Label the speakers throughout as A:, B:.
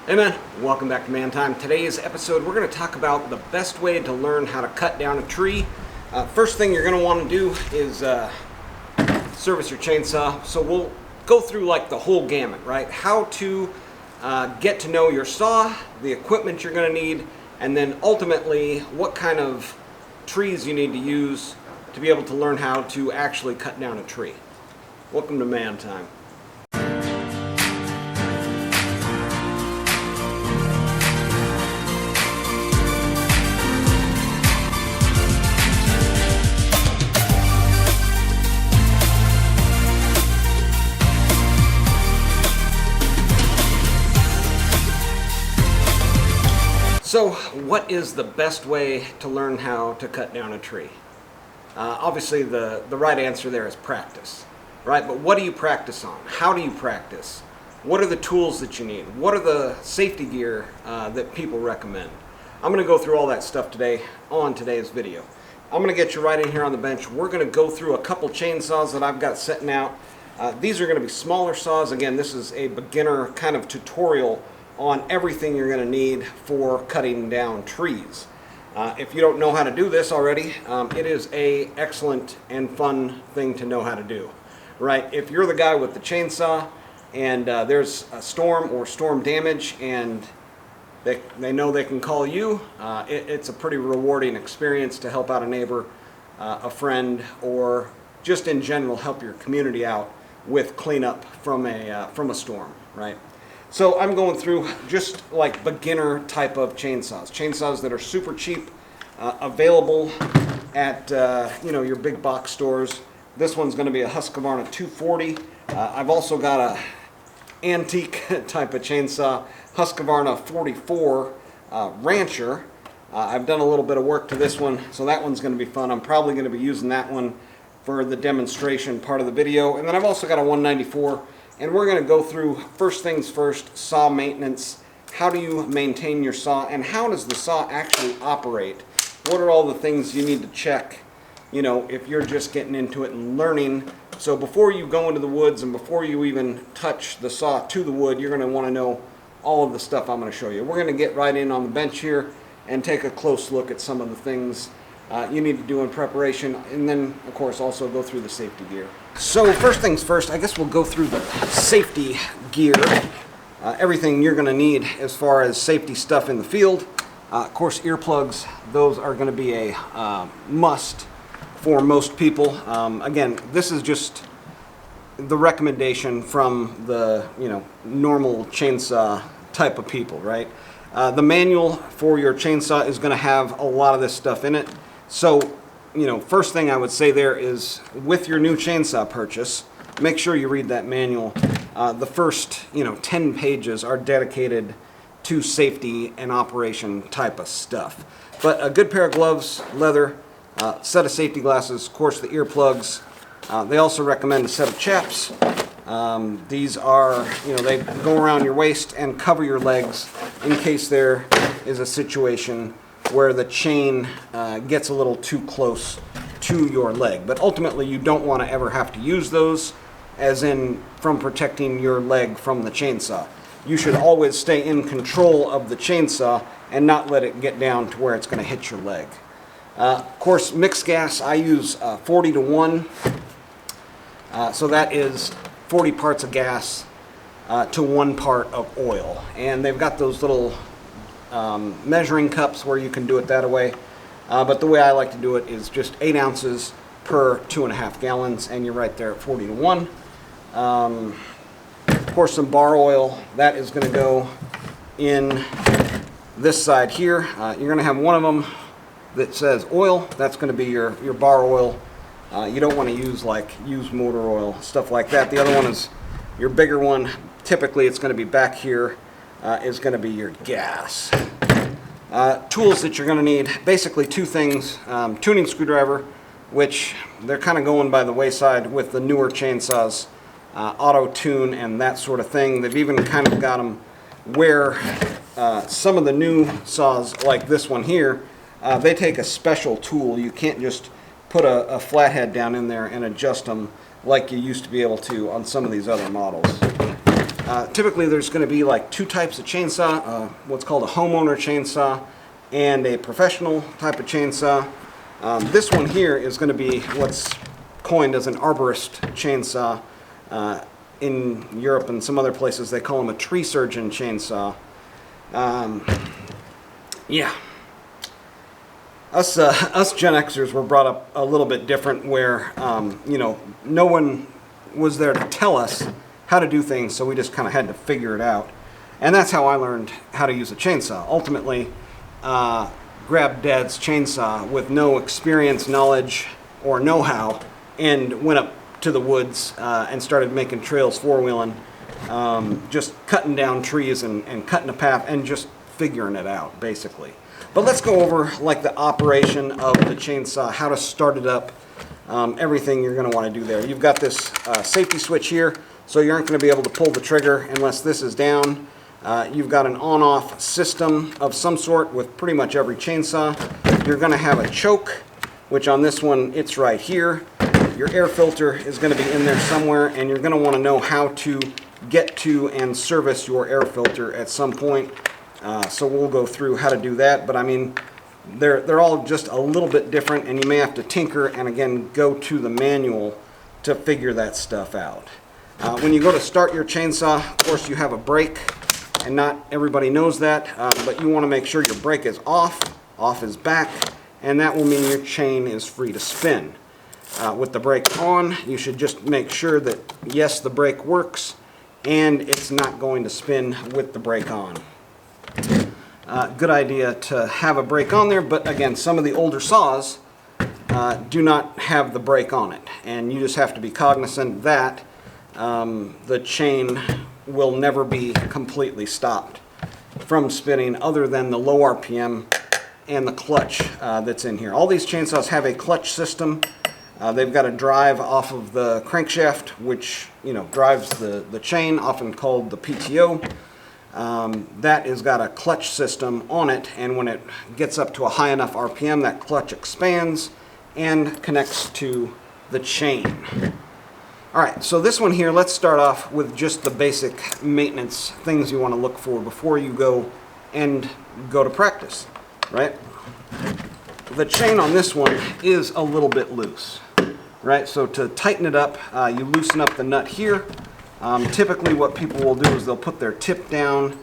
A: Hey man, welcome back to Man Time. Today's episode we're going to talk about the best way to learn how to cut down a tree. First thing you're going to want to do is service your chainsaw. So we'll go through like the whole gamut, right? How to get to know your saw, the equipment you're going to need, and then ultimately what kind of trees you need to use to be able to learn how to actually cut down a tree. Welcome to Man Time. So, what is the best way to learn how to cut down a tree? Obviously, the right answer there is practice, right? But what do you practice on? How do you practice? What are the tools that you need? What are the safety gear that people recommend? I'm going to go through all that stuff today on today's video. I'm going to get you right in here on the bench. We're going to go through a couple chainsaws that I've got setting out. These are going to be smaller saws. Again, this is a beginner kind of tutorial on everything you're going to need for cutting down trees. If you don't know how to do this already, it is an excellent and fun thing to know how to do, right? If you're the guy with the chainsaw and there's a storm or storm damage and they know they can call you, it's a pretty rewarding experience to help out a neighbor, a friend, or just in general help your community out with cleanup from a storm, right? So I'm going through just like beginner type of chainsaws that are super cheap, available at your big box stores. This one's going to be a Husqvarna 240. I've also got a antique type of chainsaw, Husqvarna 44 Rancher. I've done a little bit of work to this one, so that one's going to be fun. I'm probably going to be using that one for the demonstration part of the video. And then I've also got a 194. And we're going to go through, first things first, saw maintenance. How do you maintain your saw, and how does the saw actually operate? What are all the things you need to check, if you're just getting into it and learning? So before you go into the woods and before you even touch the saw to the wood, you're going to want to know all of the stuff I'm going to show you. We're going to get right in on the bench here and take a close look at some of the things you need to do in preparation, and then of course also go through the safety gear. So first things first, I guess we'll go through the safety gear, everything you're going to need as far as safety stuff in the field. Of course, earplugs, those are going to be a must for most people. Again, this is just the recommendation from the normal chainsaw type of people, right? The manual for your chainsaw is going to have a lot of this stuff in it. So, first thing I would say there is with your new chainsaw purchase, make sure you read that manual. The first, 10 pages are dedicated to safety and operation type of stuff. But a good pair of gloves, leather, set of safety glasses, of course the earplugs. They also recommend a set of chaps. These are, they go around your waist and cover your legs in case there is a situation where the chain gets a little too close to your leg. But ultimately you don't want to ever have to use those, as in from protecting your leg from the chainsaw. You should always stay in control of the chainsaw and not let it get down to where it's going to hit your leg. Of course, mixed gas, I use 40 to 1. So that is 40 parts of gas to 1 part of oil. And they've got those little measuring cups where you can do it that way. But the way I like to do it is just 8 ounces per 2.5 gallons, and you're right there at 40 to 1. Of course, some bar oil, that is going to go in this side here. You're going to have one of them that says oil. That's going to be your bar oil. You don't want to use used motor oil, stuff like that. The other one is your bigger one. Typically, it's going to be back here, is going to be your gas. Tools that you're going to need, basically 2 things. Tuning screwdriver, which they're kind of going by the wayside with the newer chainsaws, auto tune and that sort of thing. They've even kind of got them where some of the new saws, like this one here, they take a special tool. You can't just put a flathead down in there and adjust them like you used to be able to on some of these other models. Typically there's going to be like two types of chainsaw, what's called a homeowner chainsaw and a professional type of chainsaw. This one here is going to be what's coined as an arborist chainsaw. In Europe and some other places they call them a tree surgeon chainsaw. Yeah. Us Gen Xers were brought up a little bit different where, you know, no one was there to tell us how to do things, so we just kind of had to figure it out. And that's how I learned how to use a chainsaw. Ultimately, grabbed Dad's chainsaw with no experience, knowledge, or know-how, and went up to the woods and started making trails four-wheeling, just cutting down trees and cutting a path and just figuring it out, basically. But let's go over like the operation of the chainsaw, how to start it up, everything you're going to want to do there. You've got this safety switch here, so you aren't going to be able to pull the trigger unless this is down. You've got an on-off system of some sort with pretty much every chainsaw. You're going to have a choke, which on this one, it's right here. Your air filter is going to be in there somewhere, and you're going to want to know how to get to and service your air filter at some point. So we'll go through how to do that, but I mean, they're all just a little bit different, and you may have to tinker and again go to the manual to figure that stuff out. When you go to start your chainsaw, of course you have a brake, and not everybody knows that, but you want to make sure your brake is off is back, and that will mean your chain is free to spin. With the brake on, you should just make sure that yes, the brake works, and it's not going to spin with the brake on. Good idea to have a brake on there, but again, some of the older saws do not have the brake on it, and you just have to be cognizant that the chain will never be completely stopped from spinning other than the low RPM and the clutch that's in here. All these chainsaws have a clutch system. They've got a drive off of the crankshaft, which, you know, drives the chain, often called the PTO. That has got a clutch system on it, and when it gets up to a high enough RPM, that clutch expands and connects to the chain. Alright, so this one here, let's start off with just the basic maintenance things you want to look for before you go to practice, right? The chain on this one is a little bit loose, right? So to tighten it up, you loosen up the nut here. Typically what people will do is they'll put their tip down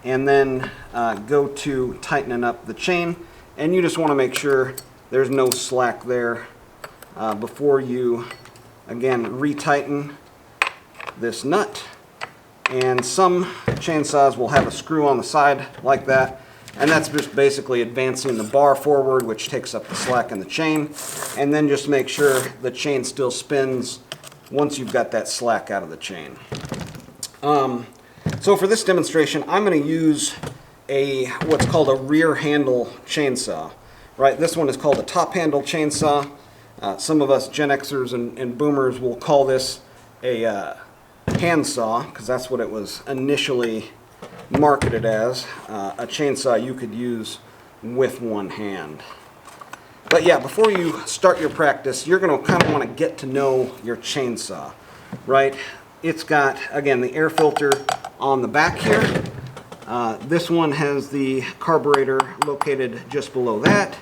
A: and then go to tightening up the chain, and you just want to make sure there's no slack there before you again retighten this nut. And some chainsaws will have a screw on the side like that, and that's just basically advancing the bar forward, which takes up the slack in the chain, and then just make sure the chain still spins once you've got that slack out of the chain. So for this demonstration, I'm going to use what's called a rear handle chainsaw. Right, this one is called a top handle chainsaw. Some of us Gen Xers and boomers will call this a handsaw, because that's what it was initially marketed as, a chainsaw you could use with one hand. But yeah, before you start your practice, you're going to kind of want to get to know your chainsaw, right? It's got, again, the air filter on the back here. This one has the carburetor located just below that.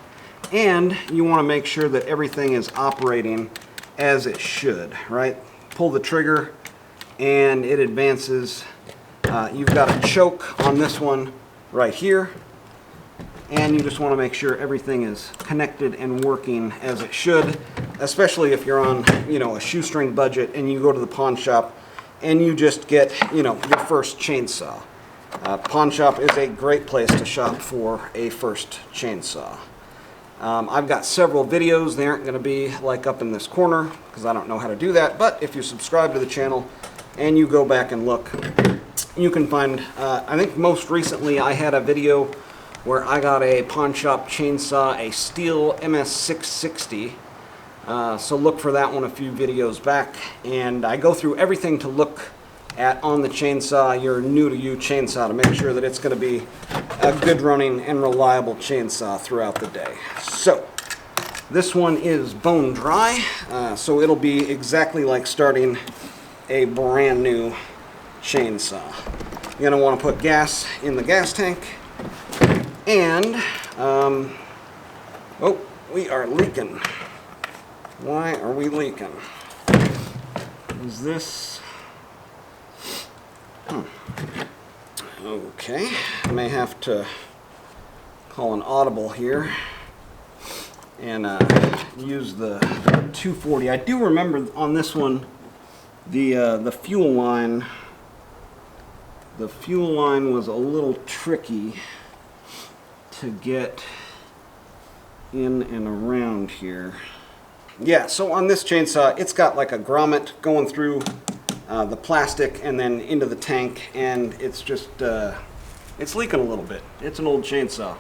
A: And you want to make sure that everything is operating as it should, right? Pull the trigger and it advances. You've got a choke on this one right here. And you just want to make sure everything is connected and working as it should, especially if you're on, you know, a shoestring budget and you go to the pawn shop and you just get, you know, your first chainsaw. Pawn shop is a great place to shop for a first chainsaw. I've got several videos. They aren't going to be like up in this corner because I don't know how to do that, but if you subscribe to the channel and you go back and look, you can find, I think most recently I had a video where I got a pawn shop chainsaw, a Stihl MS660. So look for that one a few videos back, and I go through everything to look at on the chainsaw, your new to you chainsaw, to make sure that it's going to be a good running and reliable chainsaw throughout the day. So this one is bone dry, so it'll be exactly like starting a brand new chainsaw. You're going to want to put gas in the gas tank. And, oh, we are leaking. Why are we leaking? Is this... Okay, I may have to call an audible here and use the 240. I do remember on this one the fuel line. The fuel line was a little tricky to get in and around here. Yeah, so on this chainsaw, it's got like a grommet going through the plastic and then into the tank, and it's just, it's leaking a little bit. It's an old chainsaw.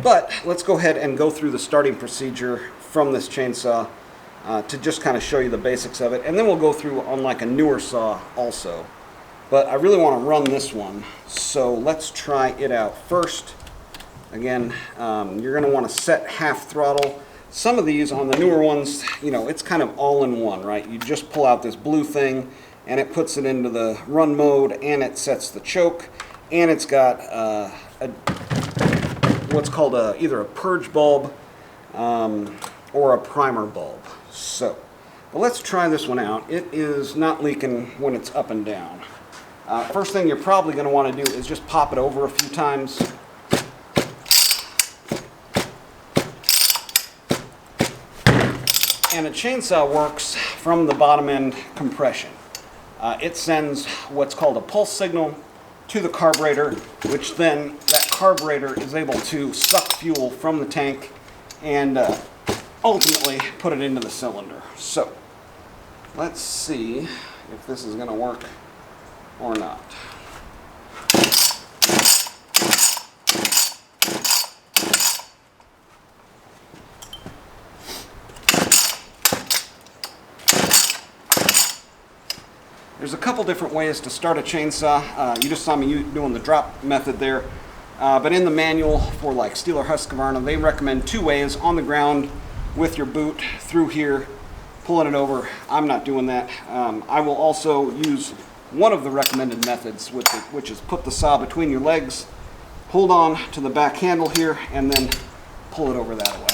A: But let's go ahead and go through the starting procedure from this chainsaw to just kind of show you the basics of it, and then we'll go through on like a newer saw also. But I really want to run this one, so let's try it out first. Again, you're going to want to set half throttle. Some of these on the newer ones, you know, it's kind of all in one, right? You just pull out this blue thing and it puts it into the run mode, and it sets the choke, and it's got what's called either a purge bulb or a primer bulb. So, but let's try this one out. It is not leaking when it's up and down. First thing you're probably going to want to do is just pop it over a few times. And a chainsaw works from the bottom end compression. It sends what's called a pulse signal to the carburetor, which then that carburetor is able to suck fuel from the tank and ultimately put it into the cylinder. So let's see if this is going to work or not. There's a couple different ways to start a chainsaw. You just saw me doing the drop method there. But in the manual for like Stihl or Husqvarna, they recommend two ways: on the ground with your boot through here, pulling it over. I'm not doing that. I will also use one of the recommended methods, which is put the saw between your legs, hold on to the back handle here, and then pull it over that way.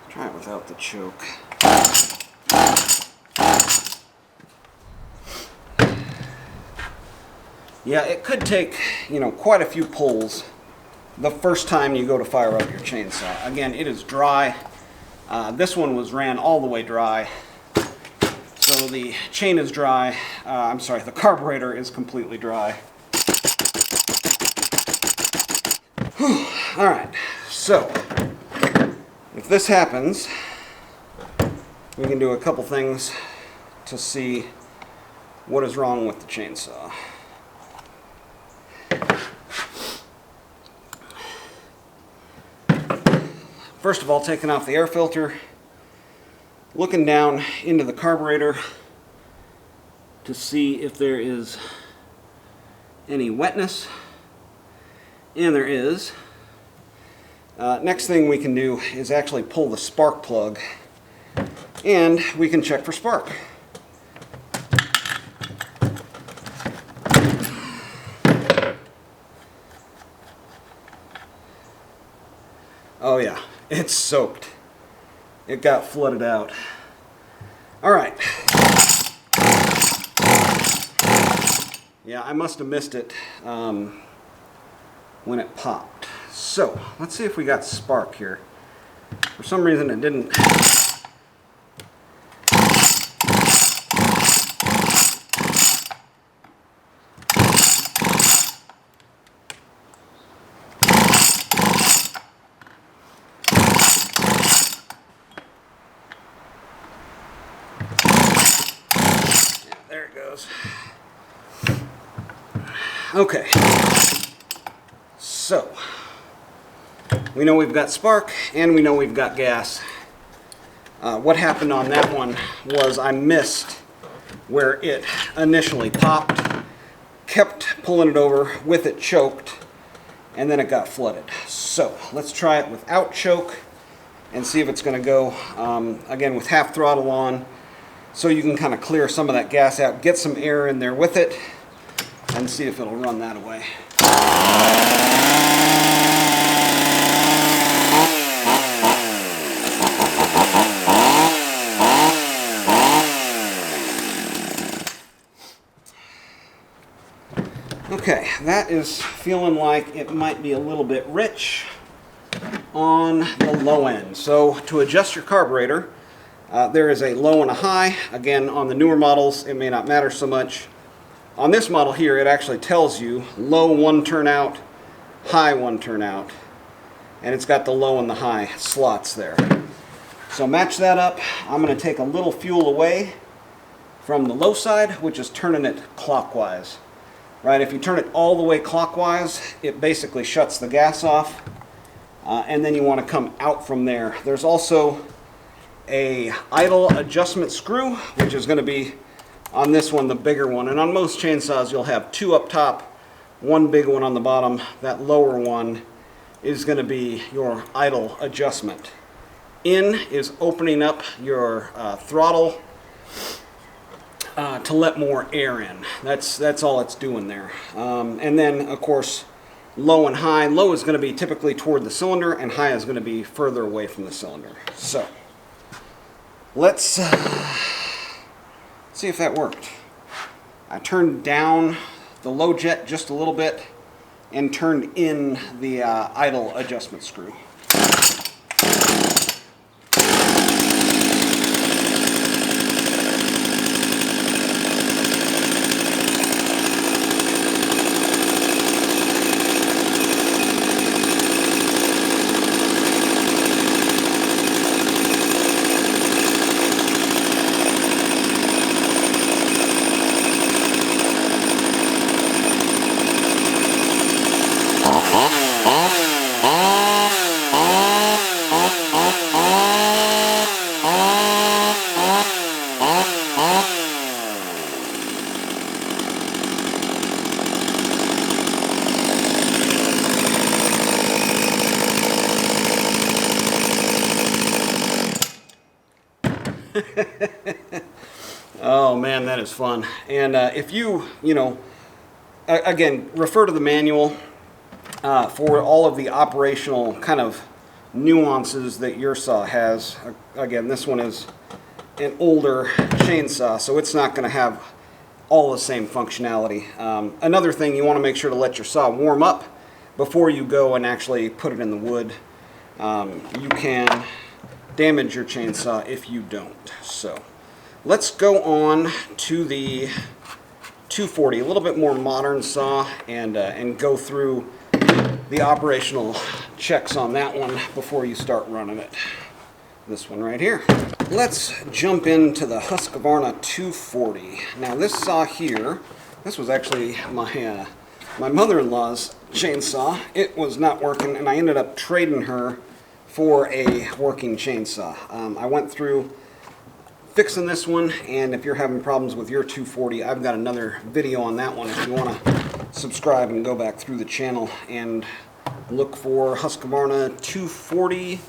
A: Try it without the choke. Yeah, it could take, you know, quite a few pulls the first time you go to fire up your chainsaw. Again, it is dry. This one was ran all the way dry. So the chain is dry. I'm sorry, the carburetor is completely dry. Whew. All right, so if this happens, we can do a couple things to see what is wrong with the chainsaw. First of all, taking off the air filter, looking down into the carburetor to see if there is any wetness, and there is. Next thing we can do is actually pull the spark plug, and we can check for spark. Oh yeah, it's soaked. It got flooded out. All right. Yeah, I must have missed it when it popped. So, let's see if we got spark here. For some reason it didn't. Yeah, there it goes. Okay. So, we know we've got spark and we know we've got gas. What happened on that one was I missed where it initially popped, kept pulling it over with it choked, and then it got flooded. So let's try it without choke and see if it's going to go, again with half throttle on, so you can kind of clear some of that gas out, get some air in there with it, and see if it'll run that away. Okay, that is feeling like it might be a little bit rich on the low end. So to adjust your carburetor, there is a low and a high. Again, on the newer models, it may not matter so much. On this model here, it actually tells you low 1 turnout, high 1 turnout, and it's got the low and the high slots there. So match that up. I'm going to take a little fuel away from the low side, which is turning it clockwise. Right, if you turn it all the way clockwise, it basically shuts the gas off, and then you want to come out from there. There's also a idle adjustment screw, which is going to be on this one the bigger one, and on most chainsaws you'll have 2 up top, 1 big one on the bottom. That lower one is going to be your idle adjustment. In is opening up your throttle to let more air in. That's all it's doing there. And then, of course, low and high. Low is going to be typically toward the cylinder, and high is going to be further away from the cylinder. So, let's see if that worked. I turned down the low jet just a little bit and turned in the idle adjustment screw. Oh man, that is fun. And if you again, refer to the manual for all of the operational kind of nuances that your saw has. Again, this one is an older chainsaw, so it's not going to have all the same functionality. Another thing, you want to make sure to let your saw warm up before you go and actually put it in the wood. You can damage your chainsaw if you don't. So let's go on to the 240, a little bit more modern saw, and go through the operational checks on that one before you start running it. This one right here. Let's jump into the Husqvarna 240. Now this saw here, this was actually my mother-in-law's chainsaw. It was not working, and I ended up trading her for a working chainsaw. I went through fixing this one, and if you're having problems with your 240, I've got another video on that one if you want to subscribe and go back through the channel and look for Husqvarna 240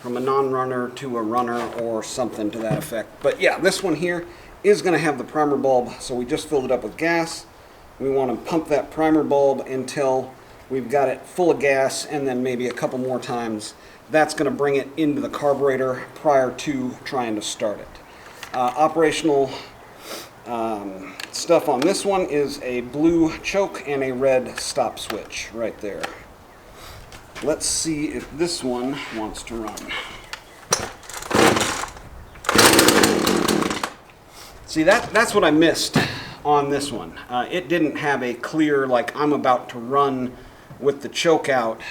A: from a non-runner to a runner or something to that effect. But yeah, this one here is going to have the primer bulb, so we just filled it up with gas. We want to pump that primer bulb until we've got it full of gas, and then maybe a couple more times. That's going to bring it into the carburetor prior to trying to start it. Operational stuff on this one is a blue choke and a red stop switch right there. Let's see if this one wants to run. See, that's what I missed on this one. It didn't have a clear, like, I'm about to run with the choke out,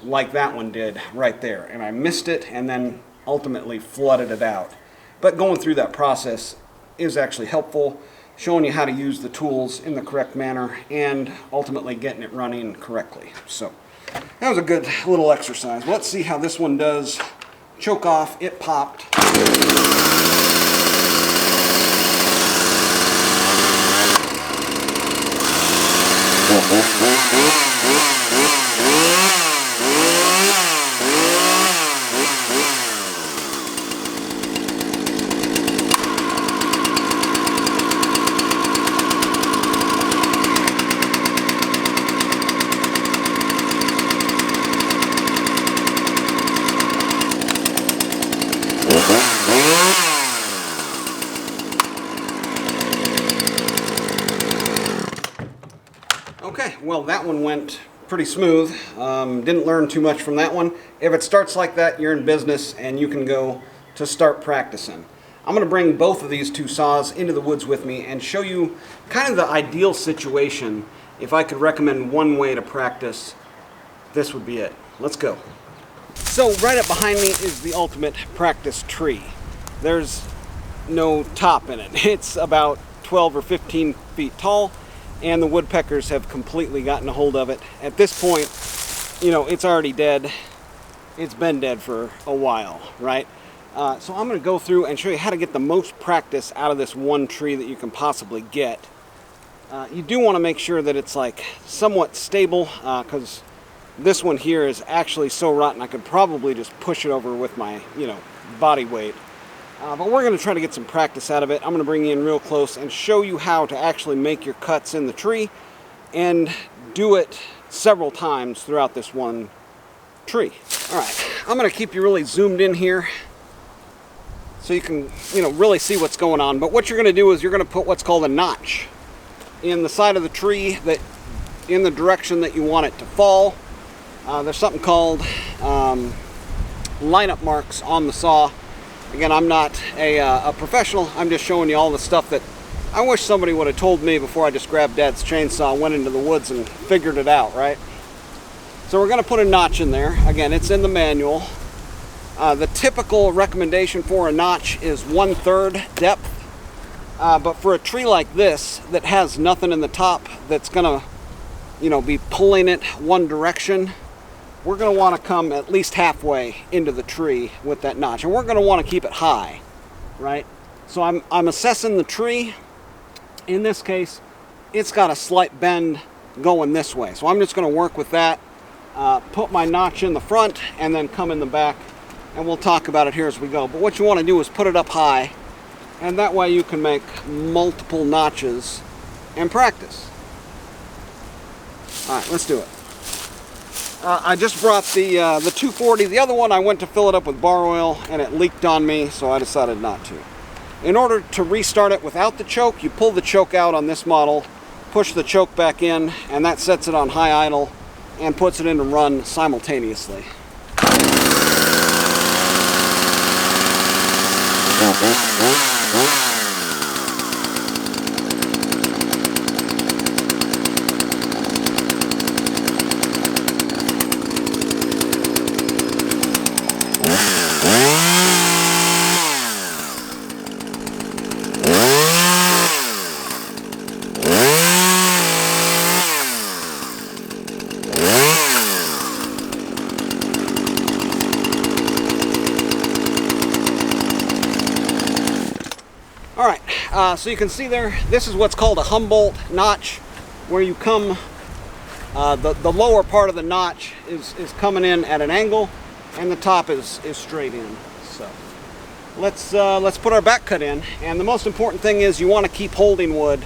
A: like that one did right there. And I missed it and then ultimately flooded it out. But going through that process is actually helpful, showing you how to use the tools in the correct manner and ultimately getting it running correctly. So That was a good little exercise. Let's see how this one does. Choke off, it popped. Okay, well that one went pretty smooth. Didn't learn too much from that one. If it starts like that, you're in business and you can go to start practicing. I'm going to bring both of these two saws into the woods with me and show you kind of the ideal situation. If I could recommend one way to practice, this would be it. Let's go. So right up behind me is the ultimate practice tree. There's no top in it. It's about 12 or 15 feet tall, and the woodpeckers have completely gotten a hold of it. At this point, you know, it's already dead. It's been dead for a while, right? So I'm going to go through and show you how to get the most practice out of this one tree that you can possibly get. You do want to make sure that it's like somewhat stable, because this one here is actually so rotten I could probably just push it over with my, body weight. But we're going to try to get some practice out of it. I'm going to bring you in real close and show you how to actually make your cuts in the tree and do it several times throughout this one tree. All right, I'm going to keep you really zoomed in here so you can, really see what's going on. But what you're going to do is you're going to put what's called a notch in the side of the tree that in the direction that you want it to fall. There's something called lineup marks on the saw. Again, I'm not a professional. I'm just showing you all the stuff that I wish somebody would have told me before I just grabbed Dad's chainsaw, went into the woods and figured it out, right? So we're going to put a notch in there. Again, it's in the manual. The typical recommendation for a notch is 1/3 depth. But for a tree like this that has nothing in the top that's going to, be pulling it one direction, we're going to want to come at least halfway into the tree with that notch. And we're going to want to keep it high, right? So I'm assessing the tree. In this case, it's got a slight bend going this way. So I'm just going to work with that, put my notch in the front, and then come in the back. And we'll talk about it here as we go. But what you want to do is put it up high, and that way you can make multiple notches and practice. All right, let's do it. I just brought the 240. The other one I went to fill it up with bar oil and it leaked on me, so I decided not to. In order to restart it without the choke, you pull the choke out on this model, push the choke back in, and that sets it on high idle and puts it into run simultaneously. Alright, so you can see there, this is what's called a Humboldt notch, where you come, the lower part of the notch is coming in at an angle, and the top is straight in. So let's put our back cut in, and the most important thing is you want to keep holding wood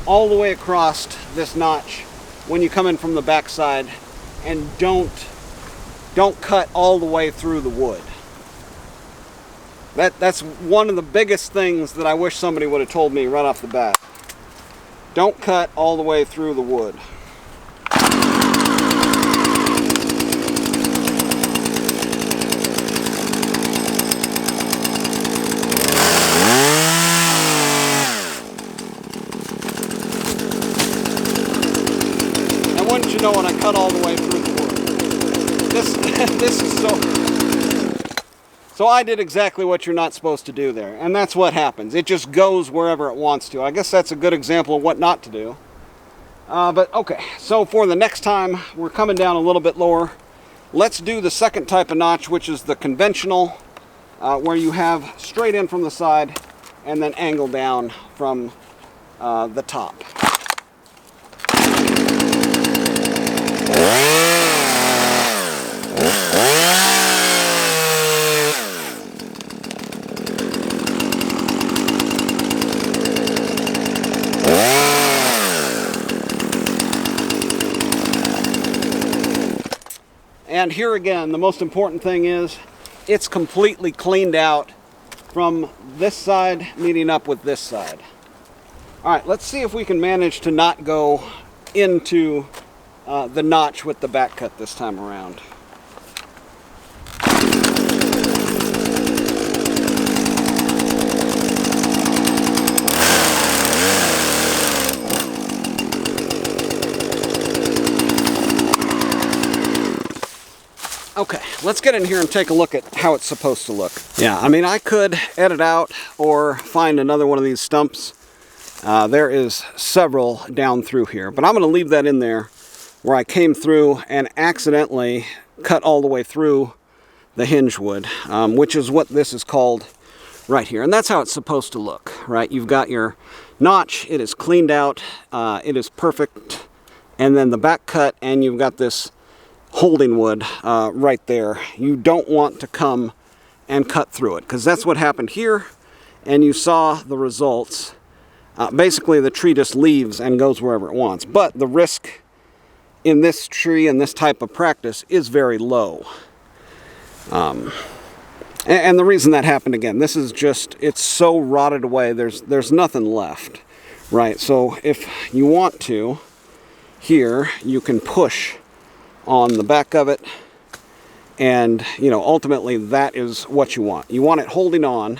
A: all the way across this notch when you come in from the back side, and don't cut all the way through the wood. That's one of the biggest things that I wish somebody would have told me right off the bat. Don't cut all the way through the wood. And wouldn't you know it, I cut all the way through the wood. This is so I did exactly what you're not supposed to do there, and that's what happens. It just goes wherever it wants to. I guess that's a good example of what not to do. But okay, so for the next time, we're coming down a little bit lower. Let's do the second type of notch, which is the conventional, where you have straight in from the side and then angle down from the top. And here again, the most important thing is it's completely cleaned out from this side meeting up with this side. All right, let's see if we can manage to not go into the notch with the back cut this time around. Okay, let's get in here and take a look at how it's supposed to look. Yeah, I mean, I could edit out or find another one of these stumps. There is several down through here, but I'm going to leave that in there where I came through and accidentally cut all the way through the hinge wood, which is what this is called right here. And that's how it's supposed to look, right? You've got your notch, it is cleaned out, it is perfect, and then the back cut, and you've got this holding wood right there. You don't want to come and cut through it, because that's what happened here, and you saw the results. Basically, the tree just leaves and goes wherever it wants. But the risk in this tree and this type of practice is very low. And the reason that happened, again, this is just, it's so rotted away, there's nothing left, right? So if you want to, here, you can push on the back of it, and ultimately that is what you want. You want it holding on,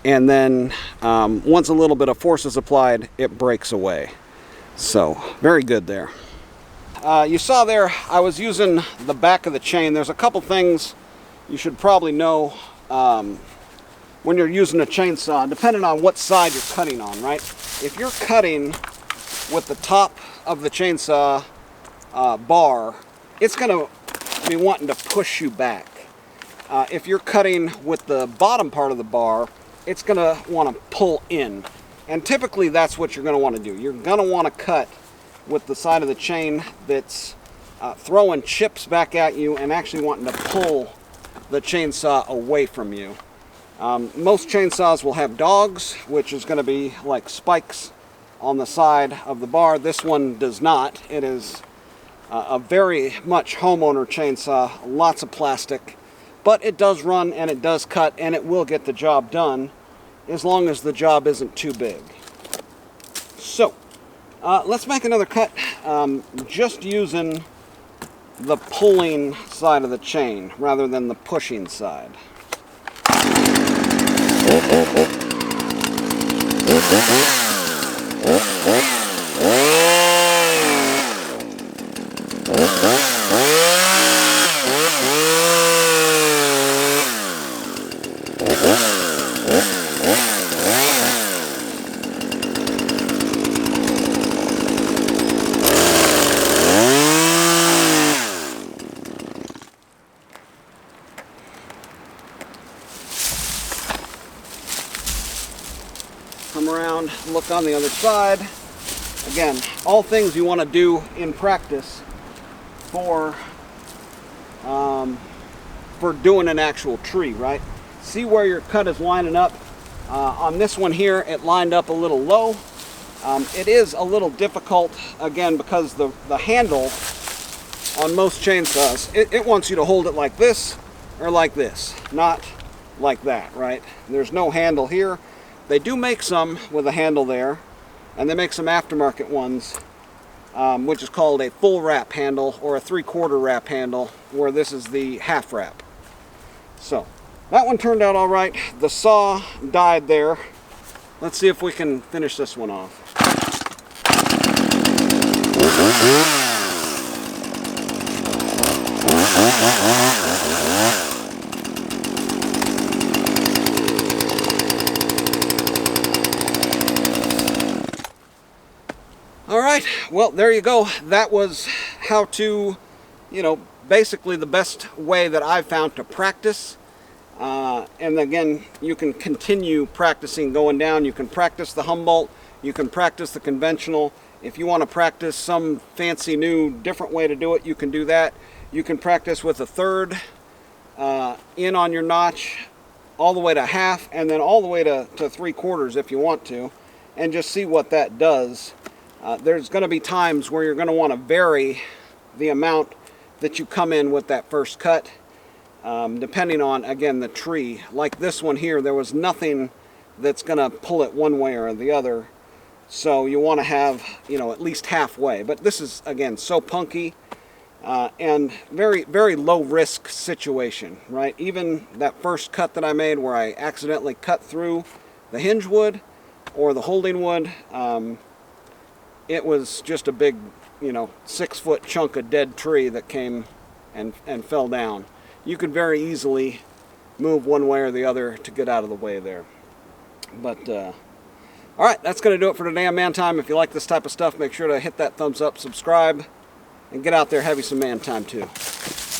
A: and then once a little bit of force is applied, it breaks away. So very good there. You saw there I was using the back of the chain. There's a couple things you should probably know when you're using a chainsaw, depending on what side you're cutting on, right? If you're cutting with the top of the chainsaw bar, it's going to be wanting to push you back. If you're cutting with the bottom part of the bar, it's going to want to pull in. And typically that's what you're going to want to do. You're going to want to cut with the side of the chain that's throwing chips back at you and actually wanting to pull the chainsaw away from you. Most chainsaws will have dogs, which is going to be like spikes on the side of the bar. This one does not. It is a very much homeowner chainsaw, lots of plastic, but it does run and it does cut and it will get the job done as long as the job isn't too big. So let's make another cut just using the pulling side of the chain rather than the pushing side. Come around, look on the other side. Again, all things you want to do in practice for doing an actual tree, right? See where your cut is lining up. On this one here, it lined up a little low. It is a little difficult, again, because the handle on most chainsaws, it wants you to hold it like this or like this, not like that, right? There's no handle here. They do make some with a handle there, and they make some aftermarket ones, which is called a full wrap handle or a 3/4 wrap handle, where this is the half wrap. So that one turned out all right. The saw died there. Let's see if we can finish this one off. All right, well, there you go. That was how to, basically the best way that I've found to practice. And again, you can continue practicing going down. You can practice the Humboldt. You can practice the conventional. If you want to practice some fancy new different way to do it, you can do that. You can practice with a third in on your notch all the way to half, and then all the way to 3/4 if you want to, and just see what that does. There's going to be times where you're going to want to vary the amount that you come in with that first cut, depending on, again, the tree. Like this one here, there was nothing that's going to pull it one way or the other, so you want to have, at least halfway. But this is, again, so punky and very, very low risk situation, right? Even that first cut that I made where I accidentally cut through the hinge wood or the holding wood, it was just a big, 6-foot chunk of dead tree that came and fell down. You could very easily move one way or the other to get out of the way there. But, all right, that's going to do it for today on Man Time. If you like this type of stuff, make sure to hit that thumbs up, subscribe, and get out there, have you some man time too.